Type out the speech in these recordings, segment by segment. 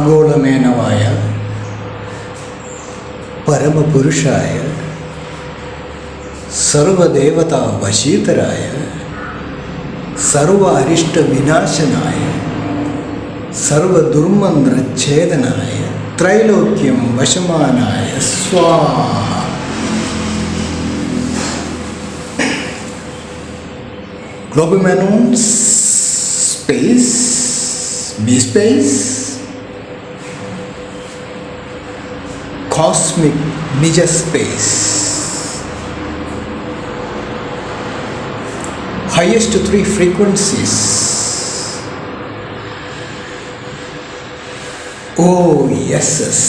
ആഗോളമേനവായ പരമപുരുഷായ സർവദേവതാ വശീതരായ സർവ അരിഷ്ട വിനാശനായ സർവദുർമന്ത്രഛേദനായ ത്രൈലോക്യം വശമാനായ സ്വാഹ. Globe Menons space, B-space, cosmic Nija space, highest three frequencies, OSS.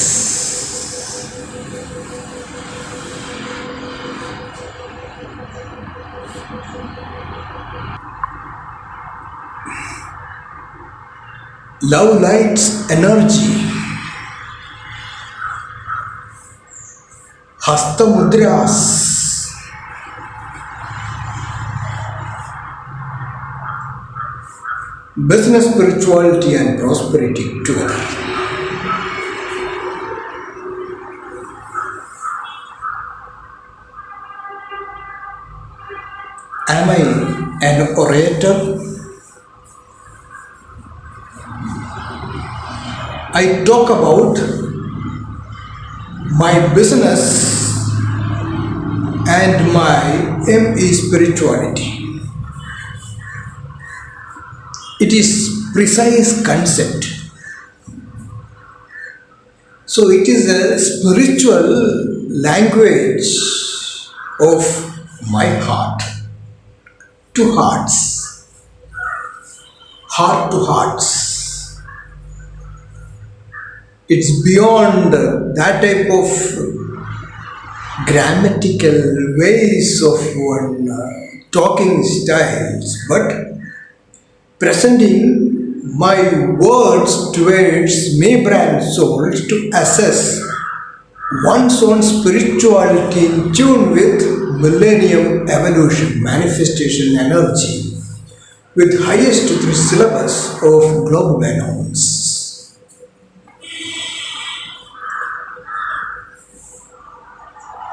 Love light's energy, Hasta Mudras, business, spirituality and prosperity tour. Am I an orator? I talk about my business and my aim is spirituality. It is precise concept. So it is a spiritual language of my heart to hearts, heart to hearts. It's beyond that type of grammatical ways of one talking styles, but presenting my words towards Mebra and souls to assess one's own spirituality in tune with millennium evolution, manifestation energy, with highest three syllabus of Globe Menons.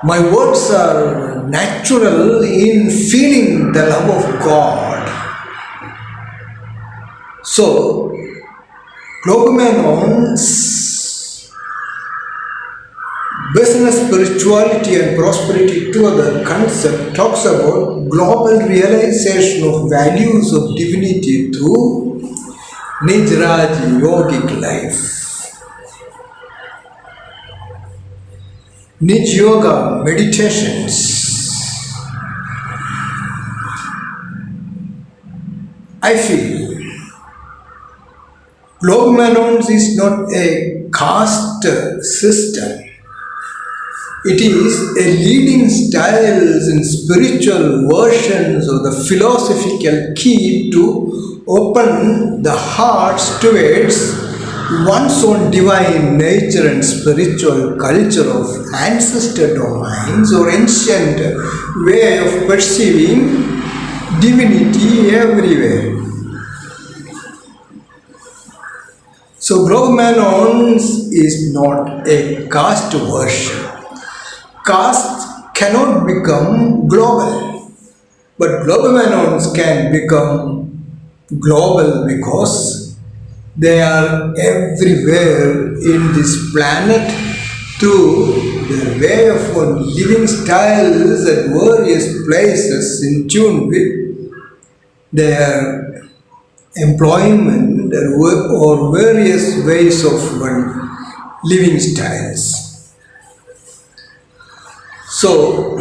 My words are natural in feeling the love of God. So, Globe Menons business, spirituality and prosperity to the concept talks about global realization of values of divinity through Nijraj yogic life. Nij Yoga meditations. I feel Globe Menons is not a caste system. It is a leading styles in spiritual versions of the philosophical key to open the hearts towards one's own divine nature and spiritual culture of ancestor domains or ancient way of perceiving divinity everywhere. So Globe Menons is not a caste version. Caste cannot become global, but Globe Menons can become global because they are everywhere in this planet through their way of living styles at various places in tune with their employment or various ways of living styles. So,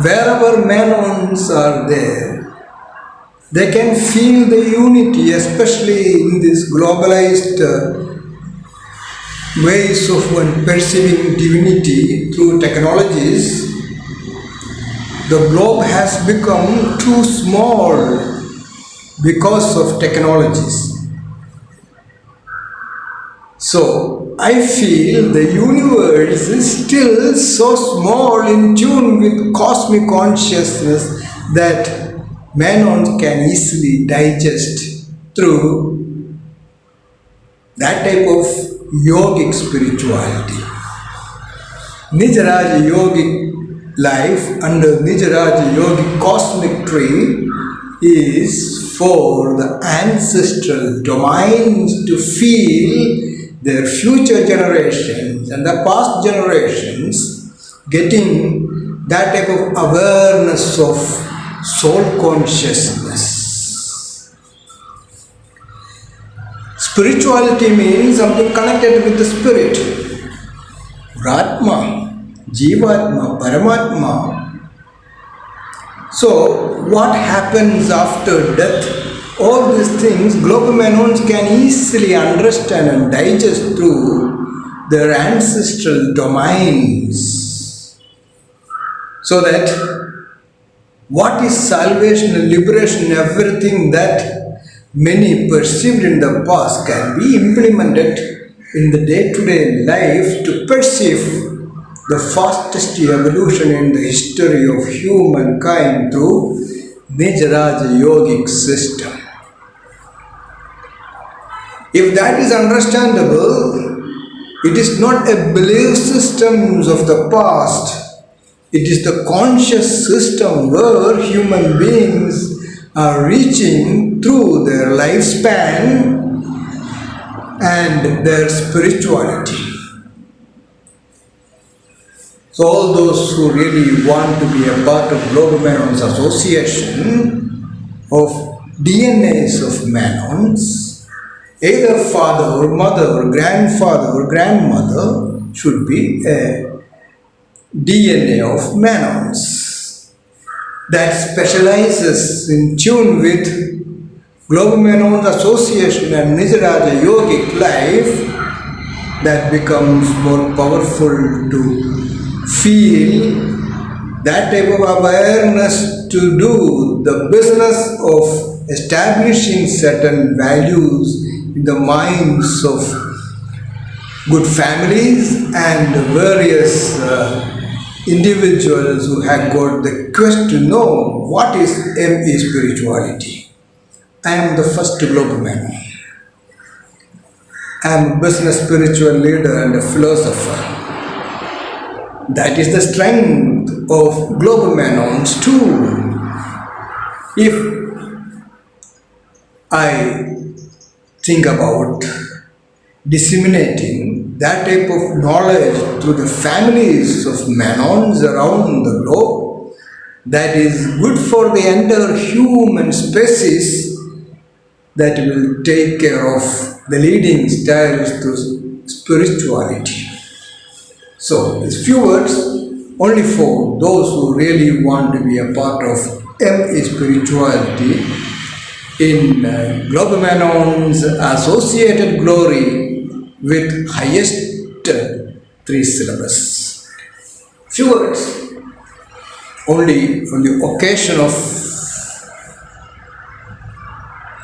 wherever Menons are there, they can feel the unity, especially in this globalized ways of perceiving divinity through technologies. The globe has become too small because of technologies. So, I feel the universe is still so small in tune with cosmic consciousness that Menon can easily digest through that type of yogic spirituality. Nijaraja yogic life under Nijaraja yogic cosmic tree is for the ancestral domains to feel their future generations and the past generations getting that type of awareness of soul consciousness. Spirituality means something connected with the spirit. Atma, Jivatma, Paramatma. So, what happens after death? All these things Globe Menons can easily understand and digest through their ancestral domains. So that what is salvation and liberation, everything that many perceived in the past can be implemented in the day-to-day life to perceive the fastest evolution in the history of humankind through Nijaraja yogic system. If that is understandable, it is not a belief systems of the past. It is the conscious system where human beings are reaching through their lifespan and their spirituality. So all those who really want to be a part of Globe Menons Association of DNAs of Menons, either father or mother or grandfather or grandmother should be a DNA of Menons that specializes in tune with Globe Menons Association and Nijaraja yogic life, that becomes more powerful to feel that type of awareness to do the business of establishing certain values in the minds of good families and various individuals who have got the quest to know what is ME spirituality. I am the first Globe Menon. I am a business spiritual leader and a philosopher. That is the strength of Globe Menons too. If I think about disseminating that type of knowledge through the families of Menons around the globe, that is good for the entire human species, that will take care of the leading styles to spirituality. So, these few words only for those who really want to be a part of ME spirituality in Globe Menons Associated Glory with highest 3 syllables. Few words only on the occasion of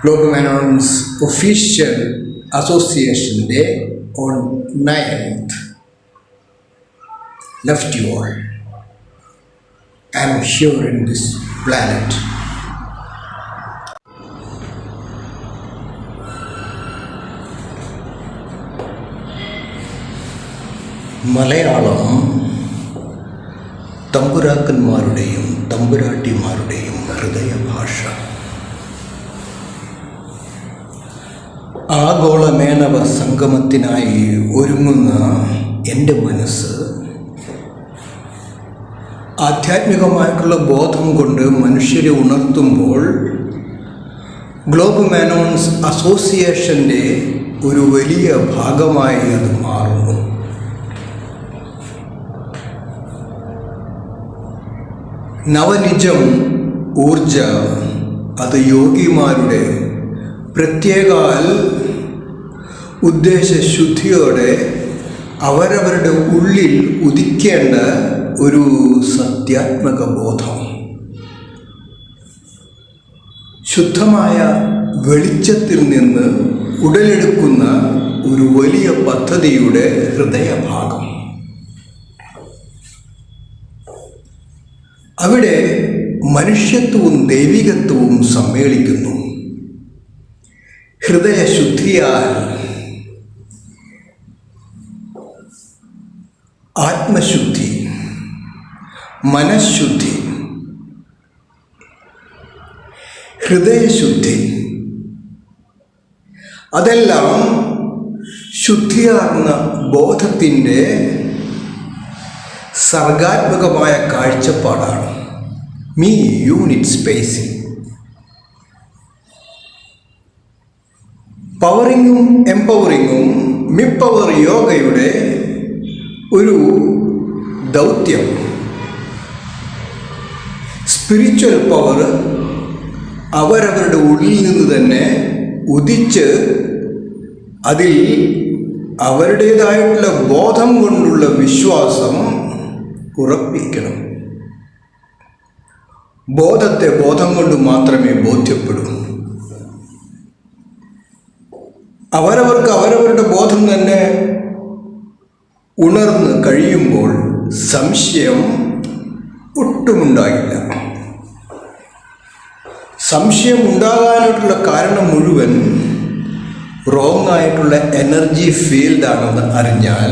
Globe Menons official association day on 9th. Left you all. I am here in this planet. Malayalam തമ്പുരാക്കന്മാരുടെയും തമ്പുരാട്ടിമാരുടെയും ഹൃദയഭാഷ. ആഗോള മേനവ സംഗമത്തിനായി ഒരുങ്ങുന്ന എൻ്റെ മനസ്സ് ആധ്യാത്മികമായിട്ടുള്ള ബോധം കൊണ്ട് മനുഷ്യരെ ഉണർത്തുമ്പോൾ globe മെനോൺസ് അസോസിയേഷൻ്റെ ഒരു വലിയ ഭാഗമായി അത് മാറുന്നു. നവനിജം ഊർജ അത് യോഗിമാരുടെ പ്രത്യേകാൽ ഉദ്ദേശശുദ്ധിയോടെ അവരവരുടെ ഉള്ളിൽ ഉദിക്കേണ്ട ഒരു സത്യാത്മക ബോധം, ശുദ്ധമായ വെളിച്ചത്തിൽ നിന്ന് ഉടലെടുക്കുന്ന ഒരു വലിയ പദ്ധതിയുടെ ഹൃദയഭാഗം. അവിടെ മനുഷ്യത്വവും ദൈവികത്വവും സമ്മേളിക്കുന്നു. ഹൃദയശുദ്ധിയാൽ ആത്മശുദ്ധി, മനഃശുദ്ധി, ഹൃദയശുദ്ധി, അതെല്ലാം ശുദ്ധിയാർന്ന ബോധത്തിൻ്റെ സർഗാത്മകമായ കാഴ്ചപ്പാടാണ്. മീ യൂണിറ്റ് സ്പേസിൽ പവറിങ്ങും എംപവറിങ്ങും മിപ്പവർ യോഗയുടെ ഒരു ദൗത്യം സ്പിരിച്വൽ പവർ അവരവരുടെ ഉള്ളിൽ നിന്ന് തന്നെ ഉദിച്ച് അതിൽ അവരുടേതായിട്ടുള്ള ബോധം കൊണ്ടുള്ള വിശ്വാസം ഉറപ്പിക്കണം. ബോധത്തെ ബോധം കൊണ്ട് മാത്രമേ ബോധ്യപ്പെടൂ. അവരവർക്ക് അവരവരുടെ ബോധം തന്നെ ഉണർന്ന് കഴിയുമ്പോൾ സംശയം ഒട്ടുമുണ്ടാകില്ല. സംശയം ഉണ്ടാകാനായിട്ടുള്ള കാരണം മുഴുവൻ റോങ് ആയിട്ടുള്ള എനർജി ഫീൽഡാണെന്ന് അറിഞ്ഞാൽ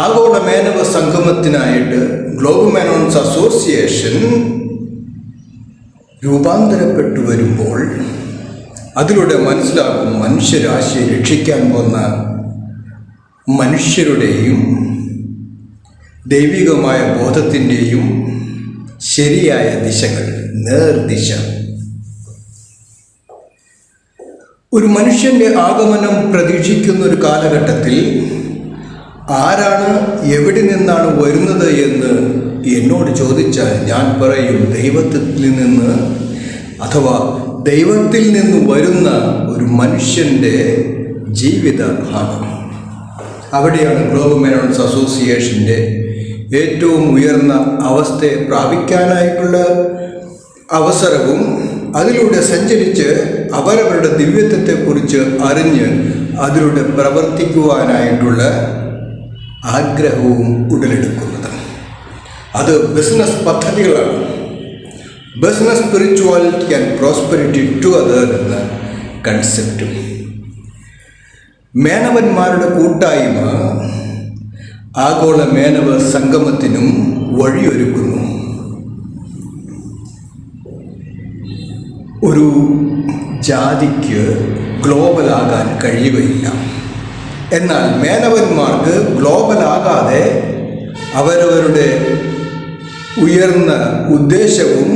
ആഗോള മേനവ സംഗമത്തിനായിട്ട് ഗ്ലോബ് മെനോൺസ് അസോസിയേഷൻ രൂപാന്തരപ്പെട്ടു വരുമ്പോൾ അതിലൂടെ മനസ്സിലാക്കും മനുഷ്യരാശിയെ രക്ഷിക്കാൻ പോന്ന മനുഷ്യരുടെയും ദൈവികമായ ബോധത്തിൻ്റെയും ശരിയായ ദിശകൾ, നേർദിശ. ഒരു മനുഷ്യൻ്റെ ആഗമനം പ്രതീക്ഷിക്കുന്ന ഒരു കാലഘട്ടത്തിൽ ആരാണ് എവിടെ നിന്നാണ് വരുന്നത് എന്ന് എന്നോട് ചോദിച്ചാൽ ഞാൻ പറയും ദൈവത്തിൽ നിന്ന്, അഥവാ ദൈവത്തിൽ നിന്ന് വരുന്ന ഒരു മനുഷ്യൻ്റെ ജീവിത ഭാഗം. അവിടെയാണ് ഗ്ലോബ് മെനോൺസ് അസോസിയേഷൻ്റെ ഏറ്റവും ഉയർന്ന അവസ്ഥയെ പ്രാപിക്കാനായിട്ടുള്ള അവസരവും അതിലൂടെ സഞ്ചരിച്ച് അവരവരുടെ ദിവ്യത്വത്തെക്കുറിച്ച് അറിഞ്ഞ് അതിലൂടെ പ്രവർത്തിക്കുവാനായിട്ടുള്ള ആഗ്രഹവും ഉടലെടുക്കുന്നത്. അത് ബിസിനസ് പദ്ധതികളാണ്. Business spirituality and prosperity together എന്ന കൺസെപ്റ്റും. മേനവന്മാരുടെ കൂട്ടായ്മ ആഗോള മേനവ സംഗമത്തിനും വഴിയൊരുക്കുന്നു. ഒരു ജാതിക്ക് ഗ്ലോബലാകാൻ കഴിയുകയില്ല. എന്നാൽ മേനവന്മാർക്ക് ഗ്ലോബലാകാതെ അവരവരുടെ ഉയർന്ന ഉദ്ദേശവും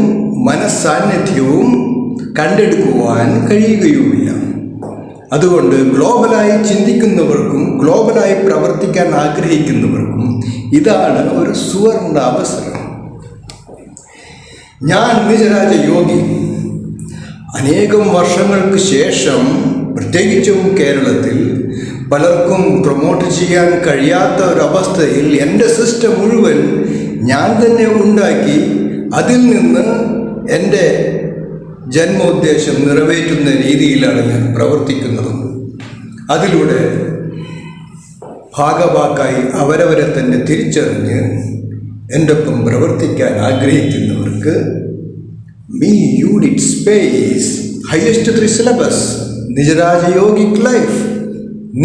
മനസ്സാന്നിധ്യവും കണ്ടെടുക്കുവാൻ കഴിയുകയുമില്ല. അതുകൊണ്ട് ഗ്ലോബലായി ചിന്തിക്കുന്നവർക്കും ഗ്ലോബലായി പ്രവർത്തിക്കാൻ ആഗ്രഹിക്കുന്നവർക്കും ഇതാണ് ഒരു സുവർണ അവസരം. ഞാൻ നിജരാജ യോഗി അനേകം വർഷങ്ങൾക്ക് ശേഷം, പ്രത്യേകിച്ചും കേരളത്തിൽ പലർക്കും പ്രൊമോട്ട് ചെയ്യാൻ കഴിയാത്ത ഒരവസ്ഥയിൽ എൻ്റെ സിസ്റ്റം മുഴുവൻ ഞാൻ തന്നെ ഉണ്ടാക്കി അതിൽ നിന്ന് എൻ്റെ ജന്മോദ്ദേശം നിറവേറ്റുന്ന രീതിയിലാണ് ഞാൻ പ്രവർത്തിക്കുന്നത്. അതിലൂടെ ഭാഗവാക്കായി അവരവരെ തന്നെ തിരിച്ചറിഞ്ഞ് എൻ്റെ ഒപ്പം പ്രവർത്തിക്കാൻ ആഗ്രഹിക്കുന്നവർക്ക് me unit space, highest 3 syllabus, Nijaraja yogic life,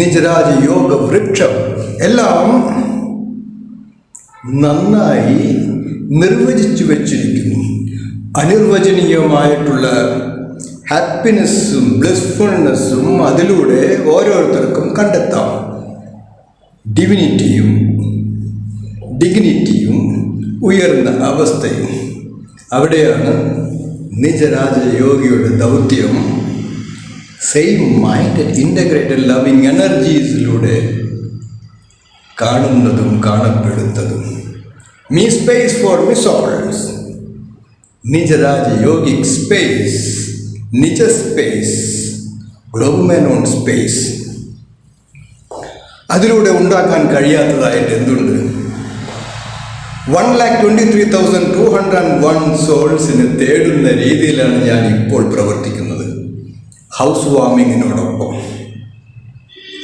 Nijaraja yoga വൃക്ഷം എല്ലാം നന്നായി നിർവചിച്ചു വച്ചിരിക്കുന്നു. അനിർവചനീയമായിട്ടുള്ള ഹാപ്പിനെസ്സും ബ്ലിസ്ഫുൾനെസ്സും അതിലൂടെ ഓരോരുത്തർക്കും കണ്ടെത്താം. ഡിവിനിറ്റിയും ഡിഗ്നിറ്റിയും ഉയർന്ന അവസ്ഥയും. അവിടെയാണ് നിജരാജ യോഗിയുടെ ദൗത്യം സെയിം മൈൻഡ് ഇൻ്റഗ്രേറ്റഡ് ലവിങ് എനർജീസിലൂടെ കാണുന്നതും കാണപ്പെടുന്നതും. Me space for me souls, Nijaraja yogic space, Nija space, globe Menon space. അതിലൂടെ ഉണ്ടാക്കാൻ കഴിയാത്തതായിട്ട് എന്തുണ്ട്? 1,23,201 സോൾസിന് തേടുന്ന രീതിയിലാണ് ഞാൻ ഇപ്പോൾ പ്രവർത്തിക്കുന്നത്. ഹൗസ് വാമിങ്ങിനോടൊപ്പം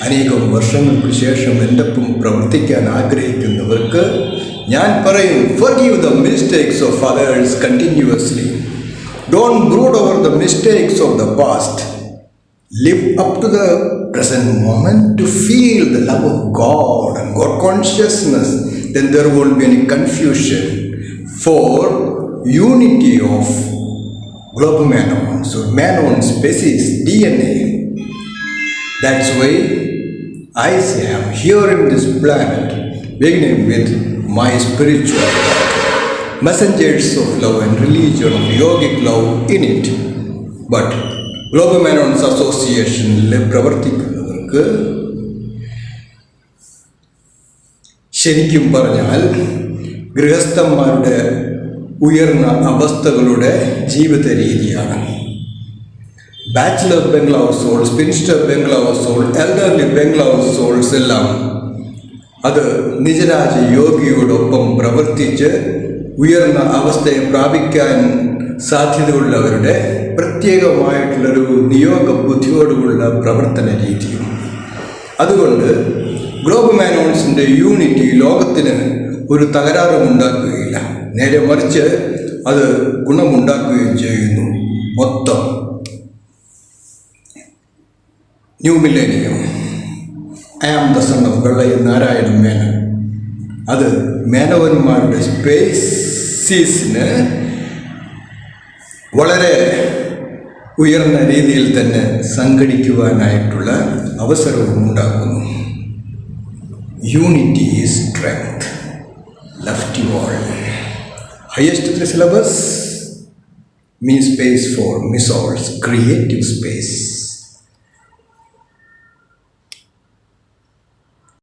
അനേകം വർഷങ്ങൾക്ക് ശേഷം എൻ്റെ ഒപ്പം പ്രവർത്തിക്കാൻ ആഗ്രഹിക്കുന്നവർക്ക് ഞാൻ പറയും, forgive the mistakes of others continuously. Don't brood over the mistakes of the past. Live up to the present moment to feel the love of God and God consciousness, then there won't be any confusion for unity of Globe Menons. So Menon species DNA. That's why I say I'm here in this planet, beginning with my spiritual messengers of love and religion of yogic love in it. But Globe Menons Association പ്രവർത്തിക്കുന്നവർക്ക് ശരിക്കും പറഞ്ഞാൽ ഗൃഹസ്ഥന്മാരുടെ ഉയർന്ന അവസ്ഥകളുടെ ജീവിത രീതിയാണ്. Bachelor ബംഗ്ലാവ് soul, spinster ബംഗ്ലാവ് soul, elderly ബംഗ്ലാവ് souls എല്ലാം അത് നിജരാജ യോഗിയോടൊപ്പം പ്രവർത്തിച്ച് ഉയർന്ന അവസ്ഥയെ പ്രാപിക്കാൻ സാധ്യതയുള്ളവരുടെ പ്രത്യേകമായിട്ടുള്ളൊരു നിയോഗ ബുദ്ധിയോടുള്ള പ്രവർത്തന രീതിയും. അതുകൊണ്ട് ഗ്ലോബ് മാനോൺസിൻ്റെ യൂണിറ്റി ലോകത്തിന് ഒരു തകരാറും ഉണ്ടാക്കുകയില്ല, നേരെ മറിച്ച് അത് ഗുണമുണ്ടാക്കുകയും ചെയ്യുന്നു. മൊത്തം new millennium I am the son of Vellaya Narayana Menon, അത് മേനവന്മാരുടെ സ്പേസീസിന് വളരെ ഉയർന്ന രീതിയിൽ തന്നെ സംഘടിക്കുവാനായിട്ടുള്ള അവസരവും ഉണ്ടാകുന്നു. Unity is strength, left to all. Highest 3 syllabus means space for missiles, creative space.